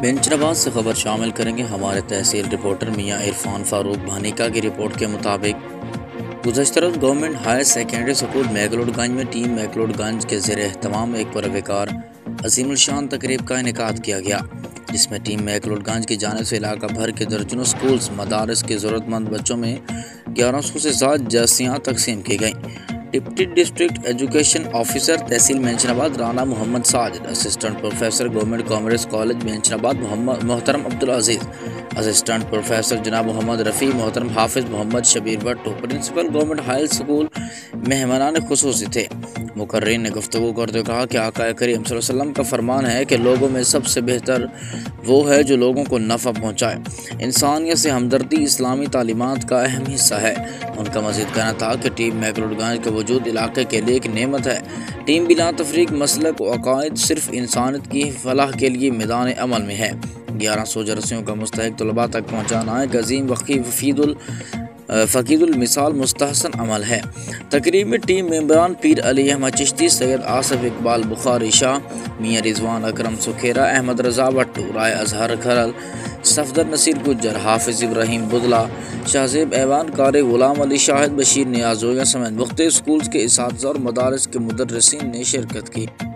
Bench نواز سے خبر شامل کریں گے ہمارے تحصیل رپورٹر میاں عرفان فاروق بھانیکا کی رپورٹ کے مطابق گزشتہ روز government higher secondary school McLeod Ganj میں ٹیم میکلوڈ گنج کے زیر اہتمام ایک پروکار عظیم الشان تقریب کا انعقاد کیا گیا، جس میں ٹیم میکلوڈ گنج کی جانب سے علاقہ بھر کے درجنوں سکولز مدارس کے ضرورت مند بچوں میں 1100 سے زائد جرسیاں تقسیم کی گئیں۔ ڈپٹی ڈسٹرکٹ ایجوکیشن آفیسر تحصیل بینچ نواز Rana Muhammad Sajid, assistant professor government commerce college بینچ نواز محترم عبدالعزیز، اسسٹنٹ پروفیسر جناب محمد رفیع، محترم Hafiz Muhammad Shabbir Bhutto, principal government high school مہمانان خصوصی تھے۔ مقررین نے گفتگو کرتے ہوئے کہا کہ آقا کریم صلی اللہ علیہ وسلم کا فرمان ہے کہ لوگوں میں سب سے بہتر وہ ہے جو لوگوں کو نفع پہنچائے۔ انسانیت سے ہمدردی اسلامی تعلیمات کا اہم حصہ ہے۔ ان کا مزید کہنا تھا کہ ٹیم میکلوڈ گنج کا وجود علاقے کے لیے ایک نعمت ہے۔ ٹیم بلا تفریق مسلک و عقائد صرف انسانیت کی فلاح کے لیے میدان عمل میں ہے۔ 1100 جرسیوں کا مستحق طلباء تک پہنچانا ایک عظیم فقید المثال مستحسن عمل ہے۔ تقریب میں ٹیم ممبران پیر علی احمد چشتی، سید آصف اقبال بخاری شاہ، میاں رضوان اکرم سکھیرا، احمد رضا بھٹو، رائے اظہر کھرل، صفدر نصیر گجر، حافظ ابراہیم بدلہ، شہزیب ایوان قاری، غلام علی شاہد، بشیر نیاز جویا سمیت مختلف سکولز کے اساتذہ اور مدارس کے مدرسین نے شرکت کی۔